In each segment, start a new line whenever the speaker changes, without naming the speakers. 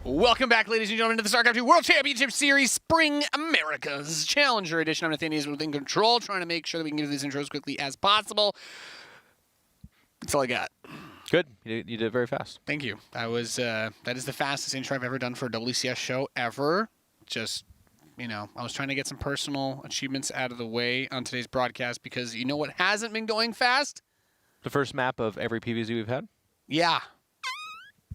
Welcome back, ladies and gentlemen, to the StarCraft 2 World Championship Series Spring America's Challenger Edition. I'm Nathaniel within control, trying to make sure that we can get through these intros as quickly as possible. That's all I got.
Good. You did it very fast.
Thank you. That is the fastest intro I've ever done for a WCS show ever. Just, you know, I was trying to get some personal achievements out of the way on today's broadcast because you know what hasn't been going fast?
The first map of every PvZ we've had?
Yeah.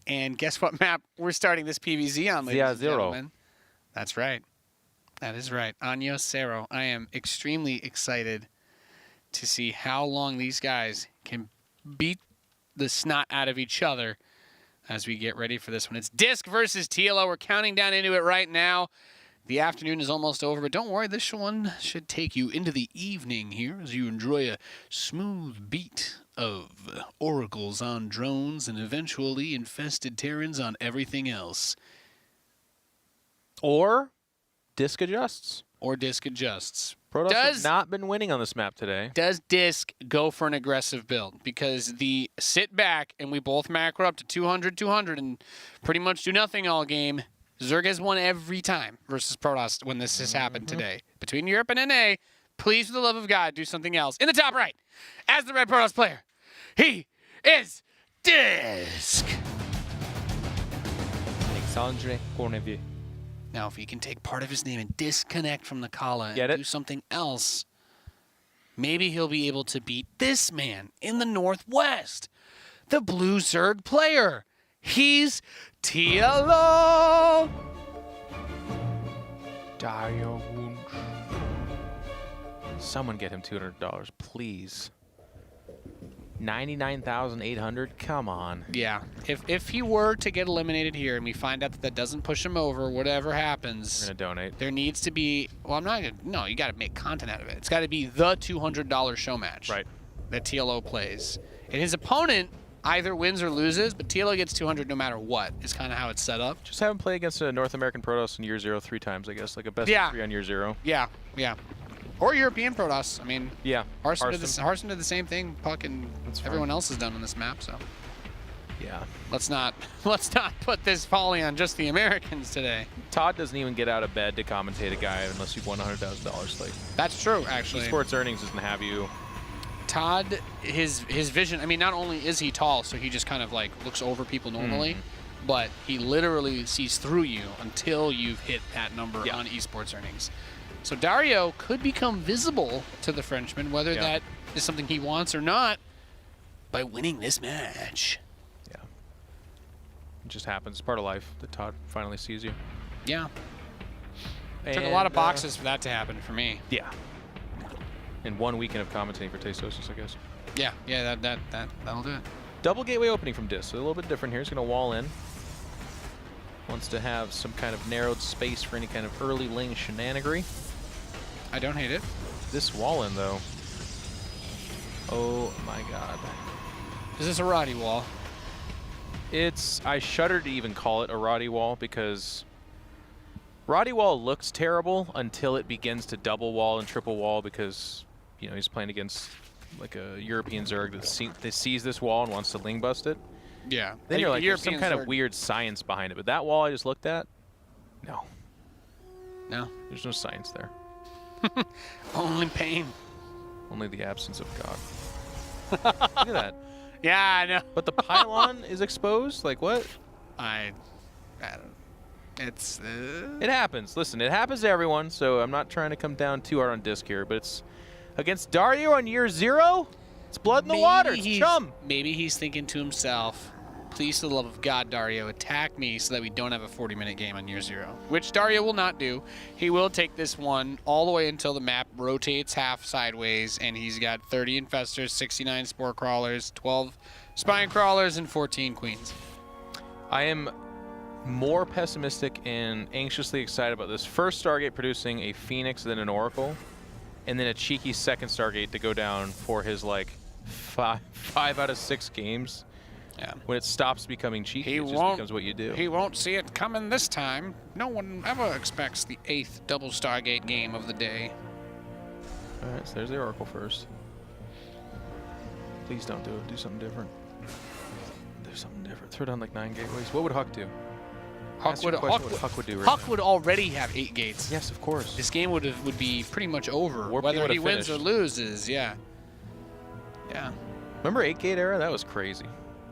And guess what map we're starting this PvZ on, ladies and gentlemen? That's right. That is right. Año Cero. I am extremely excited to see how long these guys can beat the snot out of each other as we get ready for this one. It's DisK versus TLO. We're counting down into it right now. The afternoon is almost over, but don't worry, this one should take you into the evening here as you enjoy a smooth beat of oracles on drones and eventually infested Terrans on everything else.
Or DisK adjusts.
Or DisK adjusts.
Protoss has not been winning on this map today.
Does DisK go for an aggressive build? Because the sit back and we both macro up to 200, 200 and pretty much do nothing all game. Zerg has won every time versus Protoss when this has happened today. Between Europe and NA, please, for the love of God, do something else. In the top right, as the red Protoss player, he is DisK.
Alexandre Cornevier.
Now, if he can take part of his name and disconnect from the Kala and do something else, maybe he'll be able to beat this man in the Northwest, the blue Zerg player. He's TLO.
Dario Wunsch. Someone get him $200, please. 99,800. Come on.
Yeah. If he were to get eliminated here and we find out that that doesn't push him over, whatever happens,
we're gonna donate.
There needs to be. Well, I'm not gonna. No, you got to make content out of it. It's got to be the $200 show match.
Right.
That TLO plays, and his opponent either wins or loses, but TLO gets 200 no matter what. Is kind of how it's set up.
Just have him play against a North American Protoss in year 0 3 times, I guess, like a best of 3 on year 0.
Yeah. Yeah. Or European Protoss. I mean,
yeah.
Hearthstone did the same thing Puck and everyone else has done on this map, so.
Yeah.
Let's not put this folly on just the Americans today.
Todd doesn't even get out of bed to commentate a guy unless you've won $100,000. Like,
that's true, actually.
Esports earnings doesn't have you.
Todd, his vision, I mean, not only is he tall, so he just kind of like looks over people normally, but he literally sees through you until you've hit that number on esports earnings. So Dario could become visible to the Frenchman, whether that is something he wants or not, by winning this match.
Yeah. It just happens. It's part of life that Todd finally sees you.
Yeah. It took a lot of boxes for that to happen for me.
Yeah. In 1 weekend of commentating for Tastosis, I guess.
Yeah, yeah, that'll do it.
Double gateway opening from DisK, so a little bit different here. He's going to wall in. Wants to have some kind of narrowed space for any kind of early lane shenanigery.
I don't hate it.
This wall in, though. Oh my god.
Is this a Roddy wall?
I shudder to even call it a Roddy wall because Roddy wall looks terrible until it begins to double wall and triple wall because, you know, he's playing against like a European Zerg that sees this wall and wants to ling bust it.
Yeah.
Then you're like, there's some kind of weird science behind it. But that wall I just looked at, no.
No.
There's no science there.
Only pain.
Only the absence of God. Look at that.
Yeah, I know.
But the pylon is exposed? Like what?
I don't. It's.
It happens. Listen, it happens to everyone, so I'm not trying to come down too hard on DisK here, but it's against Dario on year 0? It's blood in the water. It's chum.
Maybe he's thinking to himself, please, for the love of God, Dario, attack me so that we don't have a 40-minute game on year 0. Which Dario will not do. He will take this one all the way until the map rotates half sideways, and he's got 30 Infestors, 69 Spore Crawlers, 12 Spine Crawlers, and 14 Queens.
I am more pessimistic and anxiously excited about this first Stargate producing a Phoenix than an Oracle, and then a cheeky second Stargate to go down for his, like, 5 out of 6 games.
Yeah.
When it stops becoming cheeky, it just becomes what you do.
He won't see it coming this time. No one ever expects the 8th double Stargate game of the day.
All right, so there's the Oracle first. Please don't do it. Do something different. Do something different. Throw down like 9 gateways. What would Huck do?
Huck would
do right
Huck
now.
would already have 8 gates.
Yes, of course.
This game would be pretty much over,
Warp
whether
would
he
have
wins or
finished.
loses. Yeah. Yeah.
Remember 8-gate era? That was crazy.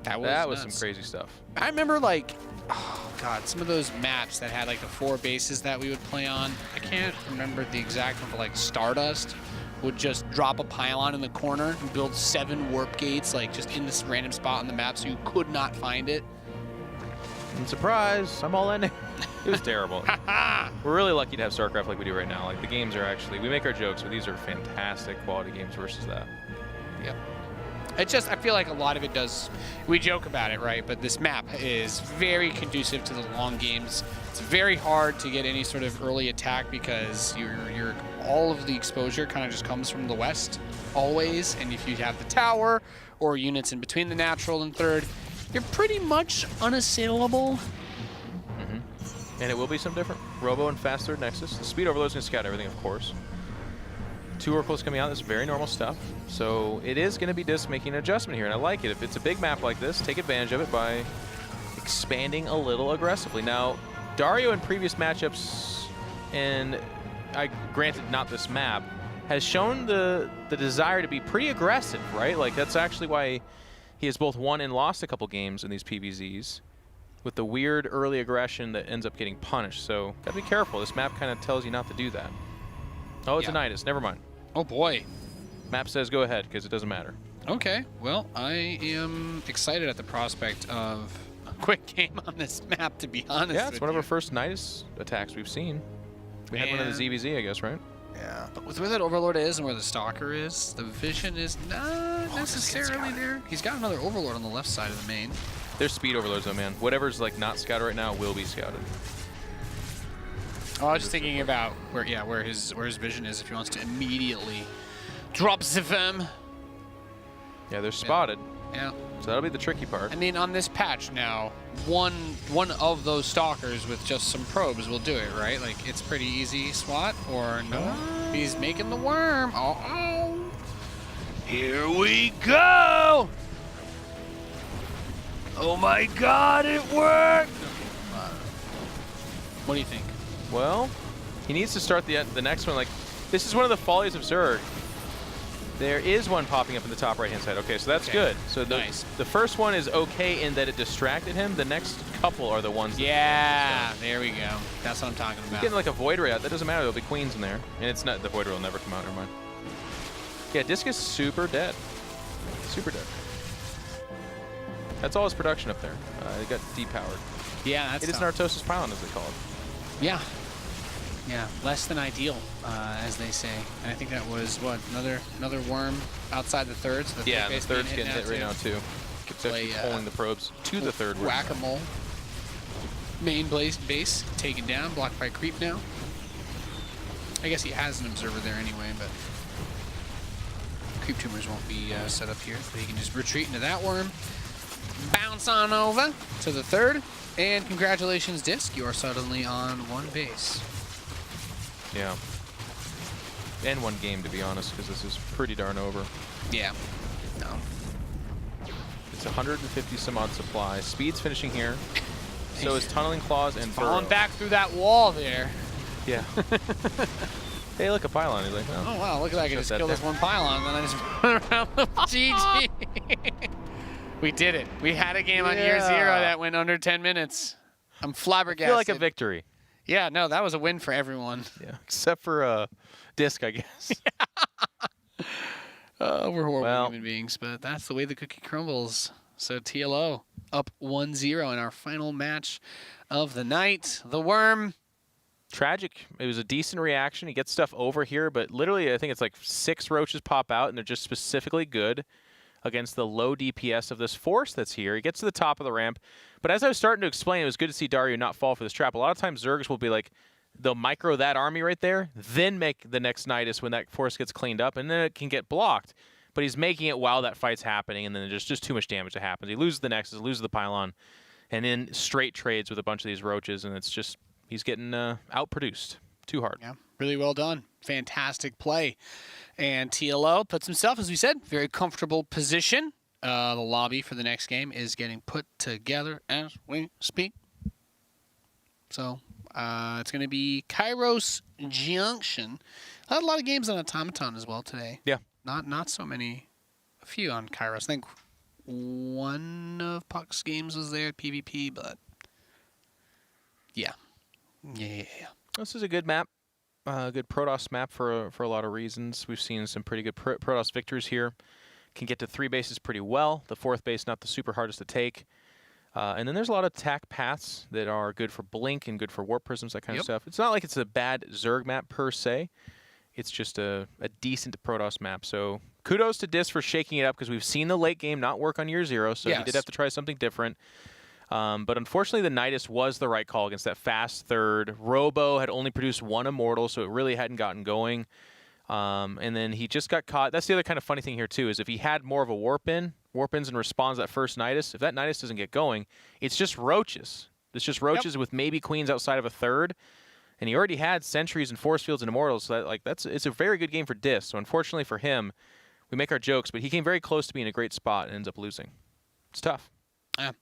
That was
some
nuts.
crazy stuff.
I remember, like, oh god, some of those maps that had like the 4 bases that we would play on. I can't remember the exact one, but like Stardust would just drop a pylon in the corner and build 7 warp gates, like just in this random spot on the map, so you could not find it.
And surprise, I'm all in it. It was terrible. We're really lucky to have StarCraft like we do right now. Like the games are actually, we make our jokes, but these are fantastic quality games versus that.
Yep. It's just, I feel like a lot of it does, we joke about it, right? But this map is very conducive to the long games. It's very hard to get any sort of early attack because you're all of the exposure kind of just comes from the west always. And if you have the tower or units in between the natural and third, you're pretty much unassailable.
And it will be some different. Robo and Fast Third Nexus. The speed overload's going to scout everything, of course. 2 oracles coming out. That's very normal stuff. So it is going to be DisK making an adjustment here, and I like it. If it's a big map like this, take advantage of it by expanding a little aggressively. Now, Dario in previous matchups, and granted not this map, has shown the desire to be pretty aggressive, right? Like that's actually why he has both won and lost a couple games in these PVZs, with the weird early aggression that ends up getting punished. So gotta be careful. This map kind of tells you not to do that. Oh, it's a Nidus. Never mind.
Oh boy.
Map says go ahead because it doesn't matter.
Okay. Well, I am excited at the prospect of a quick game on this map, to be honest.
Yeah, it's one of our first Nidus attacks we've seen. We had one in the ZvZ, I guess, right?
Yeah. But with where that Overlord is and where the Stalker is, the vision is not necessarily there. He's got another Overlord on the left side of the main.
There's speed overloads though, man. Whatever's like not scouted right now will be scouted.
Oh, I was just thinking about where his vision is if he wants to immediately drop ZvP.
Yeah, they're spotted.
Yeah.
So that'll be the tricky part.
I mean, on this patch now, one of those Stalkers with just some probes will do it, right? Like, it's pretty easy SWAT, or no? He's making the worm. Oh. Here we go! Oh my god, it worked! What do you think?
Well, he needs to start the next one. Like, this is one of the follies of Zerg. There is one popping up in the top right-hand side. Okay, so that's good. So the first one is okay in that it distracted him. The next couple are the ones that
there we go. That's what I'm talking about.
He's getting like a Void Ray out. That doesn't matter. There'll be queens in there. And it's not, the Void Ray will never come out. Never mind. Yeah, DisK is super dead. Super dead. That's all his production up there. It got depowered.
Yeah, that's
It is Nartosis Pylon, as they call it.
Yeah. Yeah, less than ideal, as they say. And I think that was, what, another worm outside the third? So the
yeah, the third's getting hit right now, too. It's actually pulling the probes to the third.
Whack-a-mole. Main base taken down, blocked by creep now. I guess he has an observer there anyway, but creep tumors won't be set up here. So he can just retreat into that worm. Bounce on over to the third, and congratulations, DisK. You are suddenly on 1 base.
Yeah. And 1 game, to be honest, because this is pretty darn over.
Yeah. No.
It's 150 some odd supply. Speed's finishing here. So is Tunneling Claws and
falling
Burrow.
back through that wall there.
Yeah. Hey, look, a pylon. He's like,
oh wow, look at that. I can just kill this one pylon, and then I just run around with GG. We did it. We had a game on year 0 that went under 10 minutes. I'm flabbergasted.
I feel like a victory.
Yeah, no, that was a win for everyone.
Yeah, except for DisK, I guess.
We're horrible human beings, but that's the way the cookie crumbles. So TLO up 1-0 in our final match of the night. The Worm.
Tragic. It was a decent reaction. He gets stuff over here, but literally I think it's like 6 roaches pop out, and they're just specifically good against the low DPS of this force that's here. He gets to the top of the ramp. But as I was starting to explain, it was good to see Dario not fall for this trap. A lot of times Zergs will be like, they'll micro that army right there, then make the next Nidus when that force gets cleaned up, and then it can get blocked. But he's making it while that fight's happening, and then there's just too much damage that happens. He loses the Nexus, loses the Pylon, and then straight trades with a bunch of these roaches, and it's just, he's getting outproduced. Too hard.
Yeah, really well done. Fantastic play. And TLO puts himself, as we said, very comfortable position. The lobby for the next game is getting put together as we speak. So it's going to be Kairos Junction. I had a lot of games on Automaton as well today.
Yeah.
Not so many. A few on Kairos. I think one of Puck's games was there at PvP, but yeah.
This is a good map. Good Protoss map for a lot of reasons. We've seen some pretty good Protoss victors here. Can get to 3 bases pretty well. The 4th base not the super hardest to take. And then there's a lot of attack paths that are good for Blink and good for Warp Prisms, that kind of stuff. It's not like it's a bad Zerg map per se. It's just a decent Protoss map. So kudos to DisK for shaking it up, because we've seen the late game not work on year 0, so he did have to try something different. But unfortunately, the Nidus was the right call against that fast 3rd. Robo had only produced 1 Immortal, so it really hadn't gotten going. And then he just got caught. That's the other kind of funny thing here, too, is if he had more of a warp-ins and responds that first Nidus, if that Nidus doesn't get going, it's just roaches. It's just roaches with maybe queens outside of a 3rd. And he already had sentries and force fields and immortals, so it's a very good game for DisK. So unfortunately for him, we make our jokes, but he came very close to being a great spot and ends up losing. It's tough.
Yeah.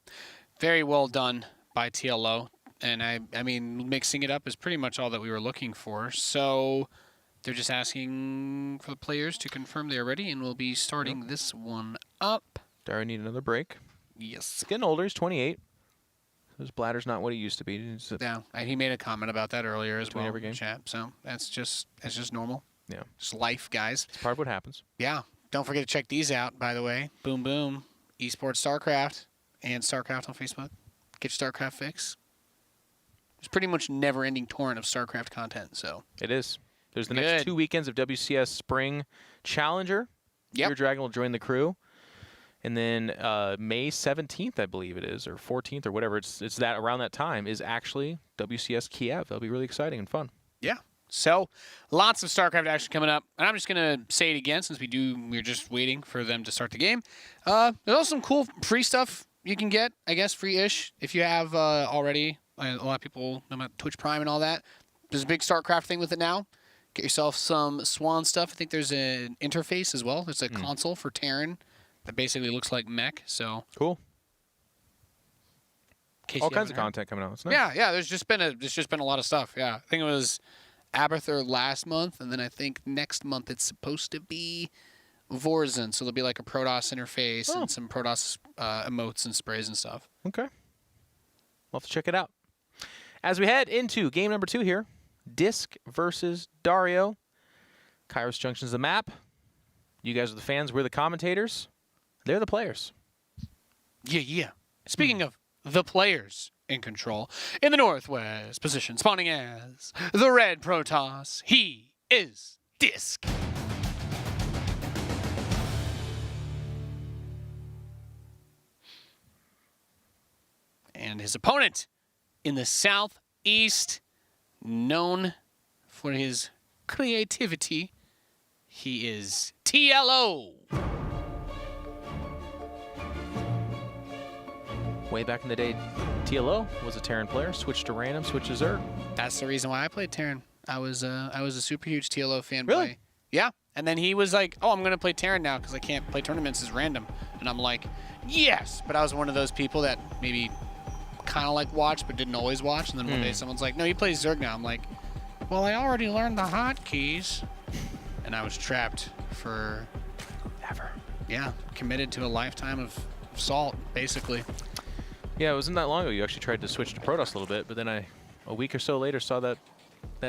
Very well done by TLO. And I mean, mixing it up is pretty much all that we were looking for. So they're just asking for the players to confirm they're ready, and we'll be starting this one up.
Darry need another break.
Yes.
He's getting older. He's 28. His bladder's not what it used to be.
Yeah, he made a comment about that earlier as well
every game.
In chat. So that's just normal.
Yeah.
It's life, guys.
It's part of what happens.
Yeah. Don't forget to check these out, by the way. Boom, boom. Esports StarCraft and StarCraft on Facebook. Get your StarCraft fix. There's pretty much never-ending torrent of StarCraft content. So
it is. There's the next 2 weekends of WCS Spring Challenger. Your Dragon will join the crew. And then May 17th, I believe it is, or 14th, or whatever. It's that around that time is actually WCS Kiev. That'll be really exciting and fun.
Yeah. So lots of StarCraft action coming up. And I'm just going to say it again since we're just waiting for them to start the game. There's also some cool free stuff you can get, I guess, free-ish, if you have already. A lot of people know about Twitch Prime and all that. There's a big StarCraft thing with it now. Get yourself some Swan stuff. I think there's an interface as well. There's a console for Terran that basically looks like mech. So
cool. All kinds of content coming out. It's nice.
Yeah. There's just been a lot of stuff. Yeah, I think it was Abathur last month, and then I think next month it's supposed to be Vorzan. So there'll be like a Protoss interface and some Protoss emotes and sprays and stuff.
Okay. We'll have to check it out. As we head into game number 2 here, DisK versus Dario. Kairos Junction's the map. You guys are the fans. We're the commentators. They're the players.
Yeah. Speaking of the players in control, in the northwest position, spawning as the red Protoss, he is DisK. And his opponent in the southeast, known for his creativity, he is TLO.
Way back in the day, TLO was a Terran player. Switched to random, switched to Zerg.
That's the reason why I played Terran. I was a super huge TLO fanboy.
Really?
Yeah. And then he was like, "Oh, I'm gonna play Terran now because I can't play tournaments as random." And I'm like, "Yes!" But I was one of those people that maybe kind of like watched but didn't always watch. And then one day someone's like, "No, you play Zerg now." I'm like, "Well, I already learned the hotkeys." And I was trapped for
ever.
Yeah, committed to a lifetime of salt, basically.
Yeah, it wasn't that long ago. You actually tried to switch to Protoss a little bit, but then a week or so later, saw that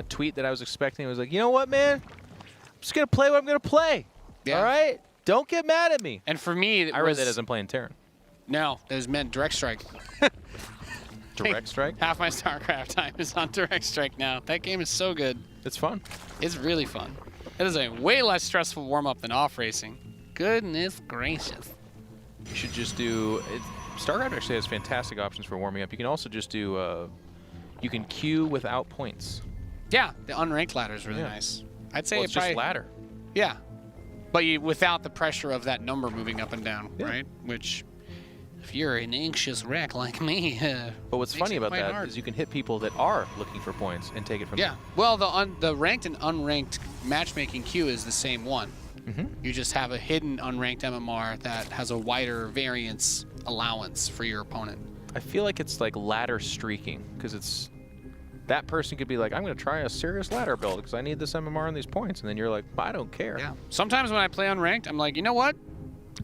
tweet that I was expecting. I was like, you know what, man? I'm just going to play what I'm going to play. Yeah. All right? Don't get mad at me.
And for me,
I read that as I'm playing Terran.
No, it was meant Direct Strike.
Direct Strike?
Half my StarCraft time is on Direct Strike now. That game is so good.
It's fun.
It's really fun. It is a way less stressful warm-up than off racing. Goodness gracious.
You should just do... StarCraft actually has fantastic options for warming up. You can also just do... you can queue without points.
Yeah, the unranked ladder is really nice. I'd say
it's just ladder.
Yeah. But without the pressure of that number moving up and down, right? Which... if you're an anxious wreck like me,
but what's funny about that is you can hit people that are looking for points and take it from them.
Yeah. Well, the ranked and unranked matchmaking queue is the same one. You just have a hidden unranked MMR that has a wider variance allowance for your opponent.
I feel like it's like ladder streaking because it's that person could be like, I'm going to try a serious ladder build because I need this MMR and these points. And then you're like, I don't care.
Yeah. Sometimes when I play unranked, I'm like, you know what?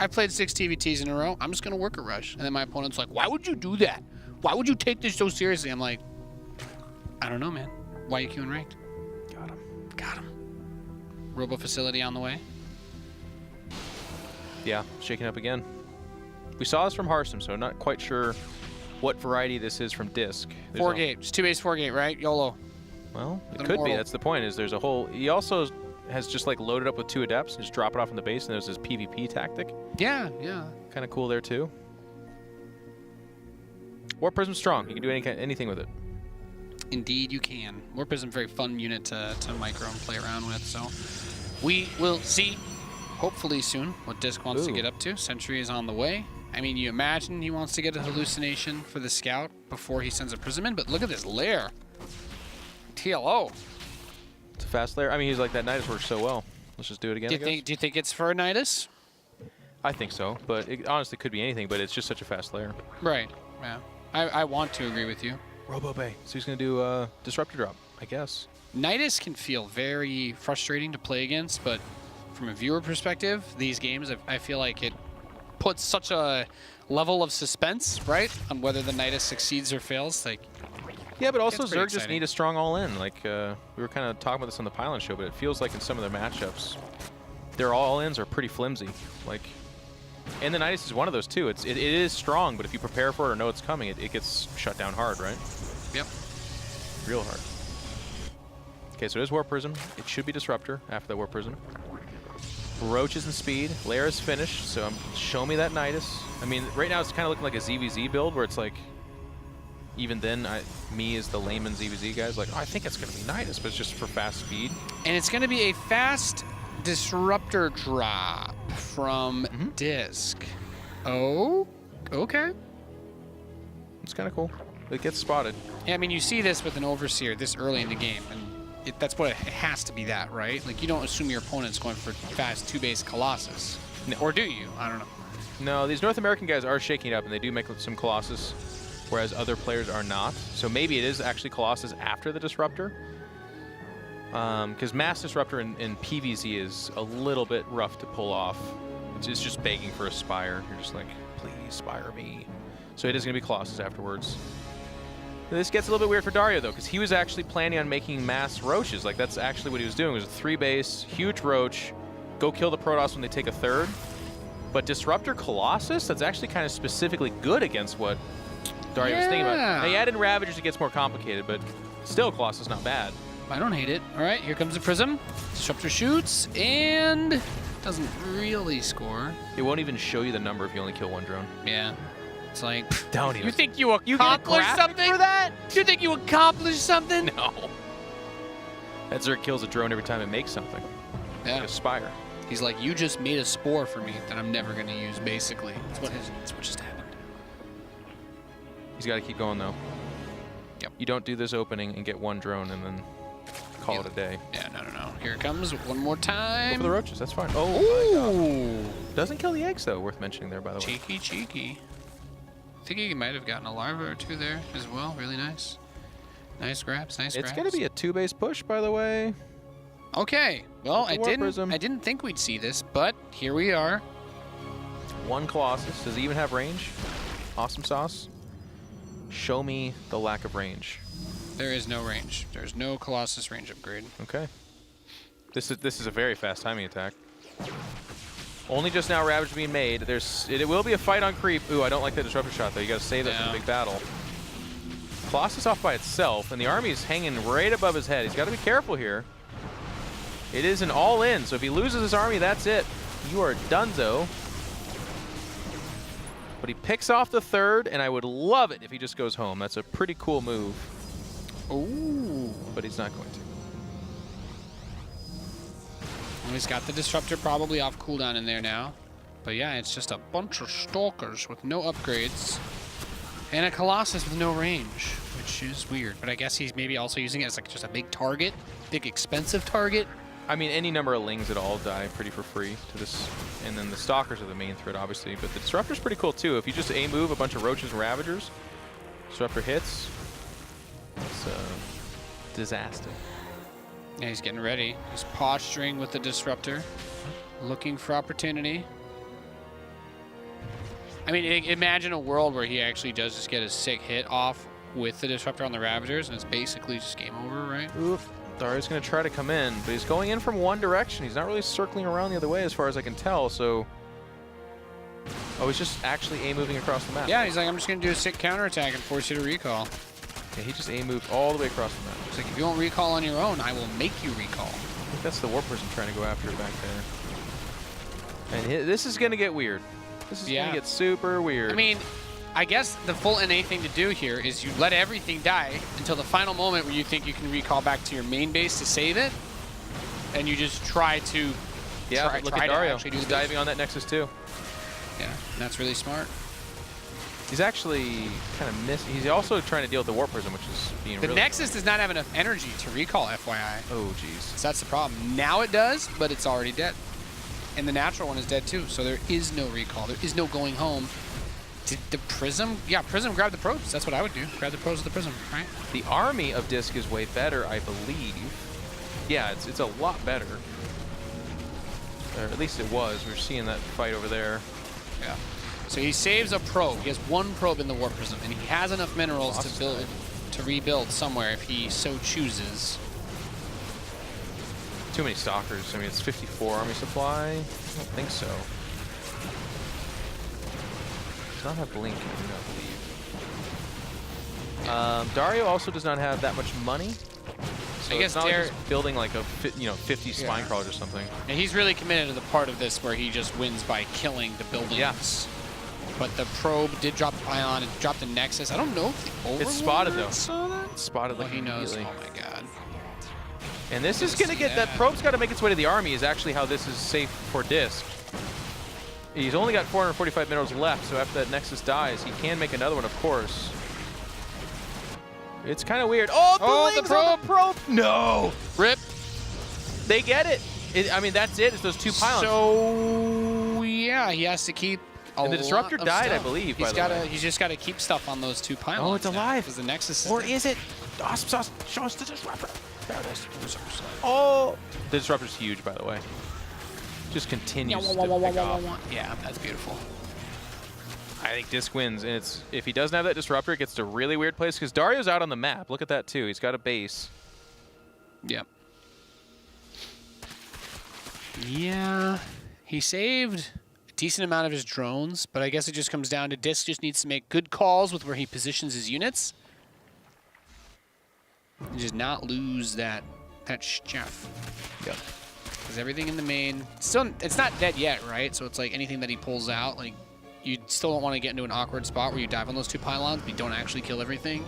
I've played 6 TVTs in a row. I'm just going to work a rush. And then my opponent's like, why would you do that? Why would you take this so seriously? I'm like, I don't know, man. Why are you queuing ranked?
Got him.
Got him. Robo facility on the way.
Yeah, shaking up again. We saw this from Harsum, so not quite sure what variety this is from DisK.
4 gate. It's 2 base 4 gate, right? YOLO.
Well, it could be. That's the point. Is there's a whole. He also has just like loaded up with 2 adepts and just drop it off in the base, and there's this PvP tactic.
Yeah, yeah.
Kind of cool there too. Warp Prism's strong. You can do anything with it.
Indeed, you can. Warp Prism, very fun unit to micro and play around with. So we will see, hopefully soon, what DisK wants to get up to. Sentry is on the way. I mean, you imagine he wants to get a hallucination for the scout before he sends a prism in, but look at this lair. TLO.
It's a fast lair. I mean, he's like, that Nidus works so well. Let's just do it again.
Do you think it's for a Nidus?
I think so, but it honestly could be anything, but it's just such a fast lair.
Right, yeah. I want to agree with you.
Robo Bay. So he's going to do Disruptor Drop, I guess.
Nidus can feel very frustrating to play against, but from a viewer perspective, these games, I feel like it puts such a level of suspense, right, on whether the Nidus succeeds or fails. Like,
yeah, but also Zerg just need a strong all-in. Like, we were kind of talking about this on the Pylon show, but it feels like in some of their matchups, their all-ins are pretty flimsy. Like, and the Nidus is one of those too. It is strong, but if you prepare for it or know it's coming, it gets shut down hard, right?
Yep.
Real hard. Okay, so it is Warp Prism. It should be Disruptor after that Warp Prism. Roaches and speed. Lair is finished, so show me that Nidus. I mean, right now it's kind of looking like a ZvZ build where it's like, even then, me as the layman ZvZ guy is like, oh, I think it's going to be Nidus, but it's just for fast speed.
And it's going to be a fast Disruptor drop from DisK. Oh, okay.
It's kind of cool. It gets spotted.
Yeah, I mean, you see this with an Overseer this early in the game, and that's what it has to be, that, right? Like, you don't assume your opponent's going for fast 2-base Colossus.
No.
Or do you? I don't know.
No, these North American guys are shaking it up, and they do make some Colossus, whereas other players are not. So maybe it is actually Colossus after the Disruptor. Because Mass Disruptor in PvZ is a little bit rough to pull off. It's just begging for a Spire. You're just like, please Spire me. So it is going to be Colossus afterwards. This gets a little bit weird for Dario, though, because he was actually planning on making mass Roaches. Like, that's actually what he was doing. It was a 3-base, huge Roach, go kill the Protoss when they take a third. But Disruptor Colossus, that's actually kind of specifically good against what Dario was thinking about. Now, you add in Ravagers, it gets more complicated, but still, Colossus not bad.
I don't hate it. All right, here comes the Prism. Disruptor shoots, and doesn't really score.
It won't even show you the number if you only kill 1 drone.
Yeah. It's like,
don't even.
You think you accomplished something for that? You think you accomplished something?
No. That Zerg kills a drone every time it makes something.
Yeah.
Like a Spire.
He's like, you just made a spore for me that I'm never going to use, basically. That's what just happened.
He's got to keep going, though.
Yep.
You don't do this opening and get 1 drone and then call it a day.
Yeah, no. Here it comes one more time.
Go for the Roaches, that's fine. Oh,
ooh.
my God. Doesn't kill the eggs, though, worth mentioning there, by the way.
Cheeky. I think he might have gotten a larva or 2 there as well. Really nice. Nice grabs, nice grabs.
It's going to be a 2-base push, by the way.
Okay. Well, I didn't think we'd see this, but here we are.
1 Colossus. Does he even have range? Awesome sauce. Show me the lack of range.
There is no range. There's no Colossus range upgrade.
Okay. This is a very fast timing attack. Only just now Ravage being made. It will be a fight on creep. Ooh, I don't like the Disruptor shot, though. You got to save that for the big battle. Colossus off by itself, and the army is hanging right above his head. He's got to be careful here. It is an all-in, so if he loses his army, that's it. You are donezo. But he picks off the 3rd, and I would love it if he just goes home. That's a pretty cool move.
Ooh.
But he's not going to.
Well, he's got the Disruptor probably off cooldown in there now. But yeah, it's just a bunch of Stalkers with no upgrades. And a Colossus with no range, which is weird. But I guess he's maybe also using it as like just a big target, big expensive target.
I mean, any number of Lings at all die pretty for free to this. And then the Stalkers are the main threat, obviously. But the Disruptor's pretty cool, too. If you just A-move a bunch of Roaches and Ravagers, Disruptor hits. It's disaster.
Yeah, he's getting ready. He's posturing with the disruptor, looking for opportunity. I mean, imagine a world where he actually does just get a sick hit off with the disruptor on the Ravagers, and it's basically just game over, right?
Oop. Dario's going to try to come in, but he's going in from one direction. He's not really circling around the other way as far as I can tell, so... Oh, he's just actually A-moving across the map.
Yeah, he's like, I'm just going to do a sick counterattack and force you to recall.
Yeah, he just A-moved all the way across the map.
It's like, if you won't recall on your own, I will make you recall.
I think that's the War Person trying to go after it back there. And this is going to get weird. This is going to get super weird.
I mean, I guess the full NA thing to do here is you let everything die until the final moment where you think you can recall back to your main base to save it, and you just try to
look at Dario. He's diving on that Nexus too.
Yeah, that's really smart.
He's actually kind of missing. He's also trying to deal with the Warp Prism, which is being
The Nexus does not have enough energy to recall, FYI.
Oh, jeez.
So that's the problem. Now it does, but it's already dead. And the natural one is dead too, so there is no recall. There is no going home. Did the Prism? Yeah, Prism grab the probes. That's what I would do. Grab the probes with the Prism, right?
The army of DisK is way better, I believe. Yeah, it's a lot better. Or at least it was. We were seeing that fight over there.
Yeah. So he saves a probe. He has one probe in the Warp Prism, and he has enough minerals to rebuild somewhere if he so chooses.
Too many Stalkers. I mean, it's 54 army supply. I don't think so. Does not have Blink, I do not believe. Dario also does not have that much money. So I guess it's not like he's building like a 50 spine crawlers or something.
And he's really committed to the part of this where he just wins by killing the buildings.
Yeah.
But the probe did drop the Ion, it dropped the Nexus. I don't know if the Overlord
It's spotted though.
saw that.
It's spotted like
he knows.
immediately.
Oh my god.
And this is gonna get that probe's got to make its way to the army. Is actually how this is safe for DisK. He's only got 445 minerals left, so after that Nexus dies, he can make another one, of course. It's kind of weird. Oh, the probe! No!
Rip.
They get it. I mean, that's it. It's those two pylons.
So, yeah, he has to keep a
And the Disruptor
lot of
died,
stuff.
I believe, by the way.
He's just got to keep stuff on those two pylons.
Oh, it's alive.
Because the Nexus is
Or
dead.
is it? Awesome sauce. Show us the Disruptor. There it is. Oh! The Disruptor's huge, by the way. Just continues to pick off.
Yeah, that's beautiful.
I think DisK wins, and if he doesn't have that Disruptor, it gets to a really weird place, because Dario's out on the map. Look at that, too. He's got a base.
Yep. Yeah, he saved a decent amount of his drones, but I guess it just comes down to DisK just needs to make good calls with where he positions his units. And just not lose that chef.
Yep.
Because everything in the main, still, it's not dead yet, right? So it's like anything that he pulls out, like, you still don't want to get into an awkward spot where you dive on those two pylons, but you don't actually kill everything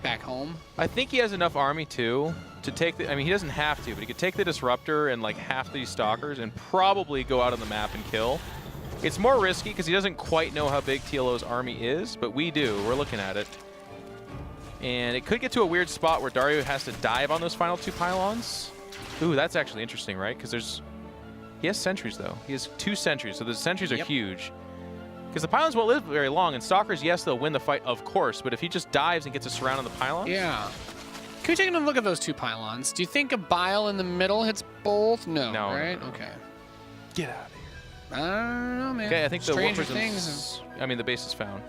back home.
I think he has enough army, too, to take the... I mean, he doesn't have to, but he could take the Disruptor and, like, half these Stalkers and probably go out on the map and kill. It's more risky because he doesn't quite know how big TLO's army is, but we do. We're looking at it. And it could get to a weird spot where Dario has to dive on those final two pylons. Ooh, that's actually interesting, right? Because he has sentries, though. He has 2 sentries, so the sentries are huge. Because the pylons won't live very long, and Stalkers, yes, they'll win the fight, of course, but if he just dives and gets us surrounded on the pylons...
Yeah. Can we take another look at those two pylons? Do you think a bile in the middle hits both? No, right?
No.
Okay.
Get out of here.
I don't know, man.
Okay, I think
Stranger
the
things.
I mean, the base is found.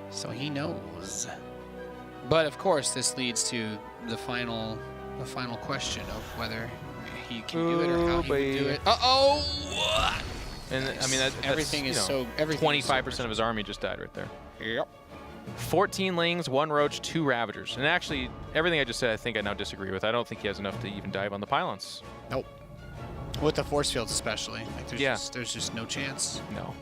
So he knows. But of course, this leads to the final question of whether he can do it or how he would do it. Uh-oh!
And I mean,
everything is so
25% of his army just died right there.
Yep.
14 Lings, 1 Roach, 2 Ravagers. And actually, everything I just said, I think I now disagree with. I don't think he has enough to even dive on the pylons.
Nope. With the force fields especially. Like there's just no chance.
No.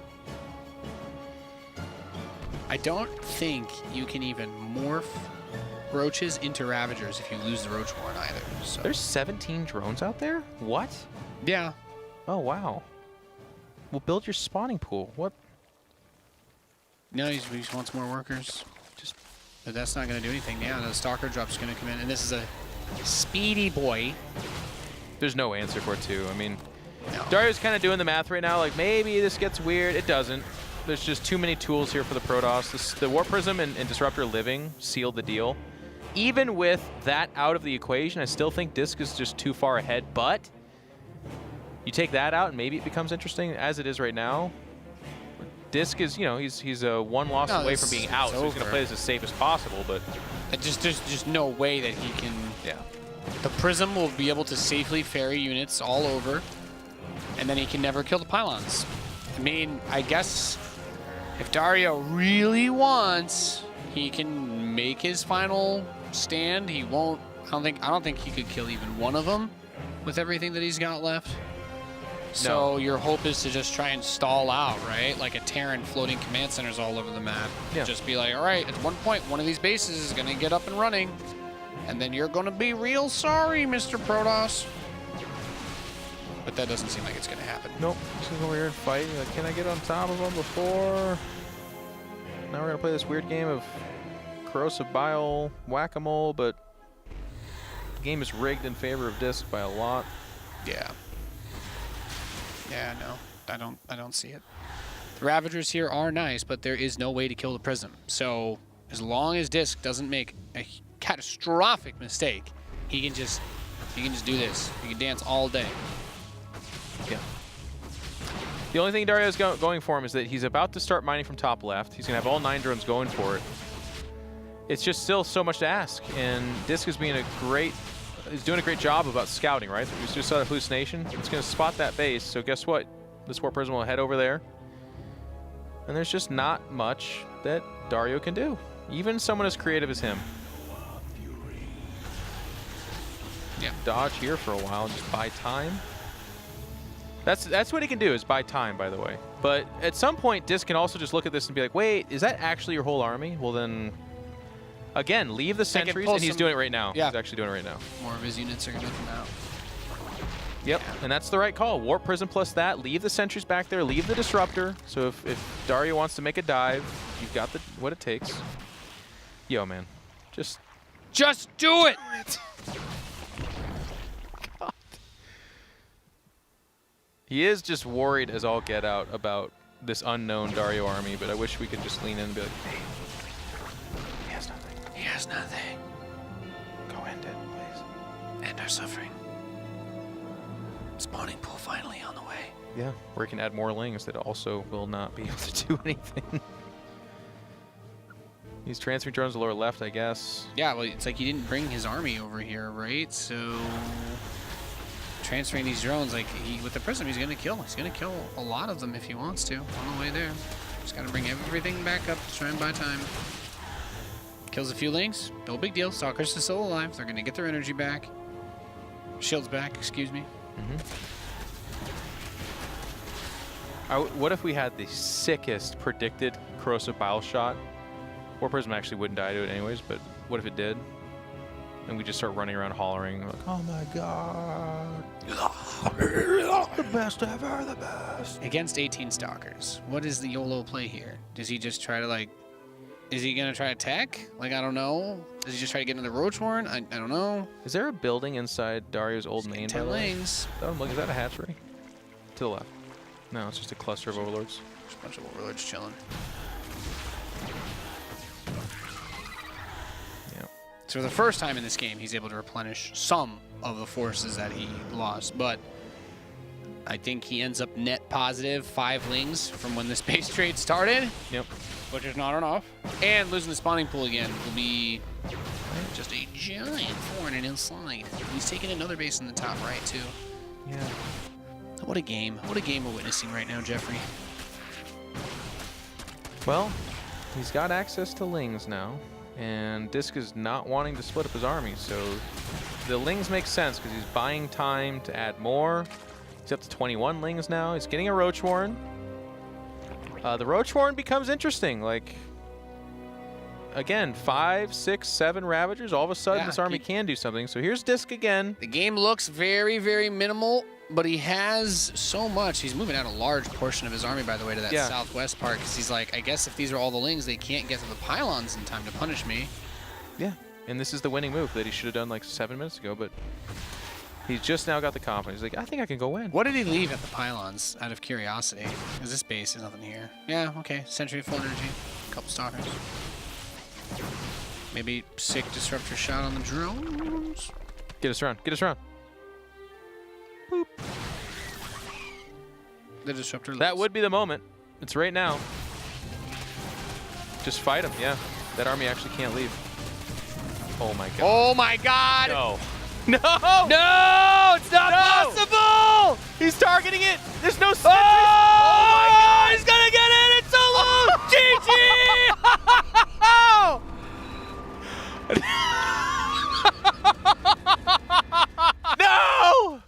I don't think you can even morph Roaches into Ravagers if you lose the Roach Horn either. So.
There's 17 drones out there? What?
Yeah.
Oh, wow. Well, build your spawning pool. What?
No, he just wants more workers. But that's not going to do anything. Yeah, the Stalker drop's going to come in. And this is a speedy boy.
There's no answer for it, too. I mean,
no.
Dario's kind of doing the math right now. Like, maybe this gets weird. It doesn't. There's just too many tools here for the Protoss. The Warp Prism and Disruptor living sealed the deal. even with that out of the equation, I still think DisK is just too far ahead. But you take that out, and maybe it becomes interesting. As it is right now, DisK is, you know, he's a one loss away from being out, so he's going to play this as safe as possible. But
there's just no way that he can.
Yeah.
The Prism will be able to safely ferry units all over, and then he can never kill the pylons. I mean, I guess if Dario really wants, he can make his final stand. He won't. I don't think he could kill even one of them with everything that he's got left. So your hope is to just try and stall out, right? Like a Terran floating command centers all over the map. Yeah. Just be like, all right, at one point, one of these bases is going to get up and running, and then you're going to be real sorry, Mr. Protoss. But that doesn't seem like it's going to happen.
Nope. This is over here and fight. Like, can I get on top of them before? Now we're going to play this weird game of corrosive bile whack-a-mole, but the game is rigged in favor of DisK by a lot.
Yeah. Yeah, no, I don't see it. The Ravagers here are nice, but there is no way to kill the Prism. So as long as DisK doesn't make a catastrophic mistake, he can just do this. He can dance all day.
Yeah. The only thing Dario's going for him is that he's about to start mining from top left. He's going to have all 9 drones going for it. It's just still so much to ask, and DisK is doing a great job about scouting, right? We just saw a hallucination. It's going to spot that base, so guess what? This Warp Prism will head over there. And there's just not much that Dario can do. Even someone as creative as him. Yeah. Dodge here for a while, just buy time. That's what he can do, is buy time, by the way. But at some point, DisK can also just look at this and be like, wait, is that actually your whole army? Well then, again, leave the sentries, and he's doing it right now. Yeah. He's actually doing it right now.
More of his units are going to come out.
Yep, yeah. And that's the right call. Warp Prism plus that, leave the sentries back there, leave the disruptor. So if Dario wants to make a dive, you've got what it takes. Yo, man, just
do it!
God. He is just worried as all get out about this unknown Dario army, but I wish we could just lean in and be like, hey, he has nothing.
He has nothing.
Go end it, please.
End our suffering. Spawning pool finally on the way.
Yeah, where he can add more lings that also will not be able to do anything. He's transferring drones to lower left, I guess.
Yeah, well, it's like he didn't bring his army over here, right? So transferring these drones, like with the Prism, he's gonna kill. He's gonna kill a lot of them if he wants to on the way there. Just gotta bring everything back up to try and buy time. Kills a few lings, no big deal. Stalkers are still alive. They're gonna get their energy back. Shields back, excuse me.
What if we had the sickest predicted corrosive bile shot? Warp Prism actually wouldn't die to it anyways, but what if it did? And we just start running around hollering like, oh my god. The best ever, the best.
Against 18 Stalkers, what is the YOLO play here? Does he just try to is he going to try to tech? I don't know. Does he just try to get into the Roach Warren? I don't know.
Is there a building inside Dario's old main?
10 lanes.
Look, is that a hatchery? To the left. No, it's just a cluster of overlords.
Just a bunch of overlords chilling.
Yeah.
So for the first time in this game, he's able to replenish some of the forces that he lost, but I think he ends up net positive 5 lings from when the space trade started.
Yep.
Which is not enough. And losing the spawning pool again will be just a giant thorn in his side. He's taking another base in the top right, too.
Yeah.
What a game. What a game we're witnessing right now, Jeffrey.
Well, he's got access to lings now, and DisK is not wanting to split up his army, so the lings make sense because he's buying time to add more. He's up to 21 lings now. He's getting a Roach Warren. The Roach Warren becomes interesting. Again, 5, 6, 7 Ravagers. All of a sudden, this army can do something. So here's DisK again.
The game looks very, very minimal, but he has so much. He's moving out a large portion of his army, by the way, to that southwest part, because he's like, I guess if these are all the lings, they can't get to the pylons in time to punish me.
Yeah, and this is the winning move that he should have done 7 minutes ago, but he's just now got the confidence. He's like, I think I can go in.
What did he leave at the pylons, out of curiosity? Because this base is nothing here. Yeah, okay. Sentry, full energy. A couple stalkers. Maybe sick disruptor shot on the drones.
Get us around. Get us around. Boop.
The disruptor.
That would be the moment. It's right now. Just fight him. Yeah. That army actually can't leave. Oh my god.
Oh my god.
No. No! No! It's not possible! He's targeting it! There's no sentries! Oh my god! He's gonna get it! It's solo! GG! No!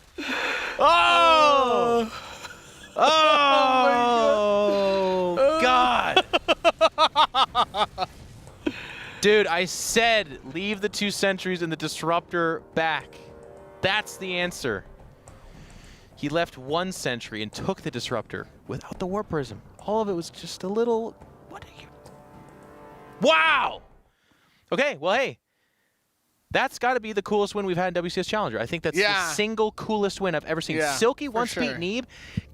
Oh! Oh! God! Dude, I said leave the 2 sentries and the disruptor back. That's the answer. He left 1 sentry and took the disruptor without the warp prism. All of it was just a little. What are you? Wow! Okay, well, hey. That's got to be the coolest win we've had in WCS Challenger. I think that's the single coolest win I've ever seen.
Yeah,
Silky once beat Neeb.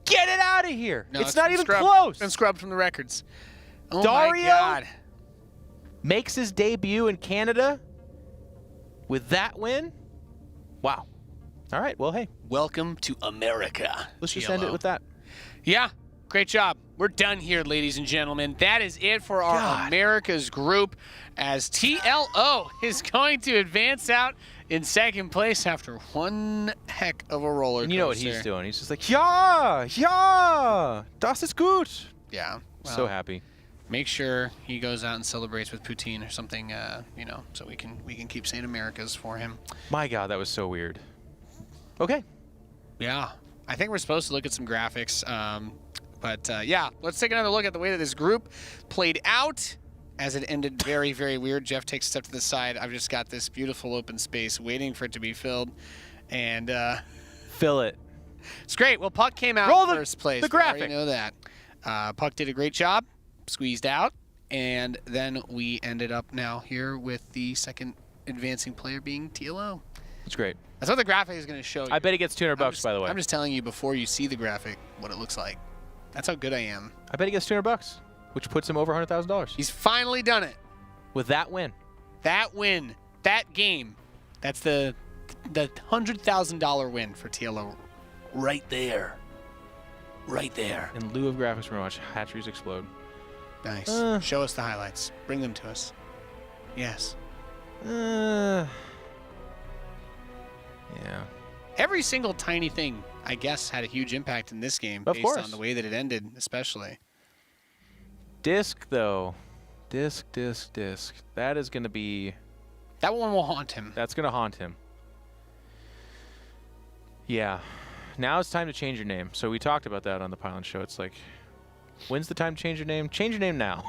Get it out of here!
No,
it's not even
scrubbed.
close.
Been scrubbed from the records. Oh
Dario
my god.
Makes his debut in Canada with that win. Wow. All right, well, hey.
Welcome to America.
Let's just end it with that.
Yeah, great job. We're done here, ladies and gentlemen. That is it for our America's group as TLO is going to advance out in 2nd place after one heck of a roller coaster.
And you know what he's doing. He's just like, ja, das ist gut.
Yeah. Well,
so happy.
Make sure he goes out and celebrates with poutine or something, you know, so we can keep saying America's for him.
My God, that was so weird. Okay.
Yeah. I think we're supposed to look at some graphics. But yeah, let's take another look at the way that this group played out as it ended very, very weird. Jeff takes a step to the side. I've just got this beautiful open space waiting for it to be filled. And
fill it.
It's great. Well, Puck came out in first place.
The graphic.
We already know that. Puck did a great job. Squeezed out. And then we ended up now here with the 2nd advancing player being TLO.
It's great.
That's what the graphic is going to show you.
I bet he gets $200, by the way.
I'm just telling you before you see the graphic what it looks like. That's how good I am.
I bet he gets $200, which puts him over $100,000.
He's finally done it.
With that win.
That win. That game. That's the $100,000 win for TLO. Right there. Right there.
In lieu of graphics, we're going to watch hatcheries explode.
Nice. Show us the highlights. Bring them to us. Yes.
Yeah.
Every single tiny thing, I guess, had a huge impact in this game based on the way that it ended, especially.
DisK, though. DisK. That is going to be...
That one will haunt him.
That's going to haunt him. Yeah. Now it's time to change your name. So we talked about that on the Pylon Show. It's like, when's the time to change your name? Change your name now.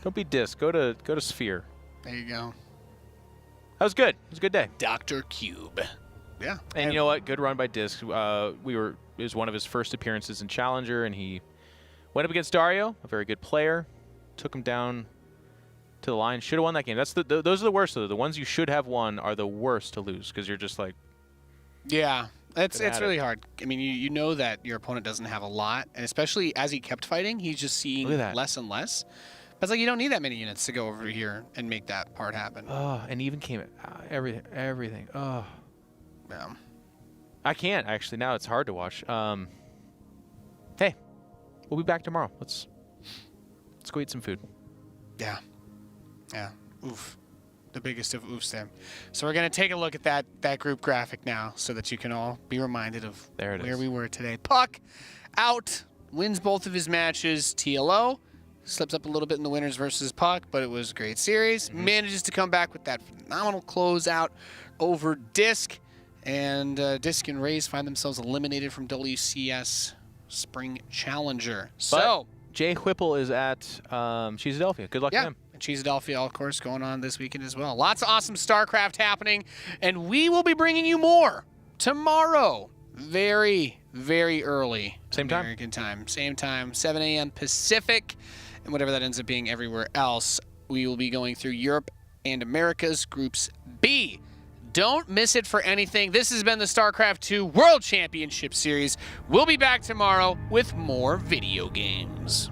Don't be DisK. Go to Sphere.
There you go.
That was good. It was a good day.
Dr. Cube. Yeah.
And you know what? Good run by DisK. It was one of his first appearances in Challenger, and he went up against Dario, a very good player. Took him down to the line. Should have won that game. Those are the worst, though. The ones you should have won are the worst to lose, because you're just like...
Yeah. It's really hard. I mean, you know that your opponent doesn't have a lot, and especially as he kept fighting, he's just seeing less and less. But it's like you don't need that many units to go over here and make that part happen.
Oh, and even came everything. Oh.
Yeah.
I can't, actually. Now it's hard to watch. Hey, we'll be back tomorrow. Let's go eat some food.
Yeah. Yeah. Oof. The biggest of oofs there. So we're going to take a look at that group graphic now so that you can all be reminded of where we were today. Puck out, wins both of his matches. TLO slips up a little bit in the winners versus Puck, but it was a great series. Manages to come back with that phenomenal closeout over DisK. And DisK and Rays find themselves eliminated from WCS Spring Challenger. So
Jay Whipple is at Cheesadelphia. Good luck to him.
And Cheesadelphia, of course, going on this weekend as well. Lots of awesome StarCraft happening, and we will be bringing you more tomorrow. Very, very early.
Same time.
American time. Same time, 7 a.m. Pacific, and whatever that ends up being everywhere else. We will be going through Europe and America's Groups B. Don't miss it for anything. This has been the StarCraft 2 World Championship Series. We'll be back tomorrow with more video games.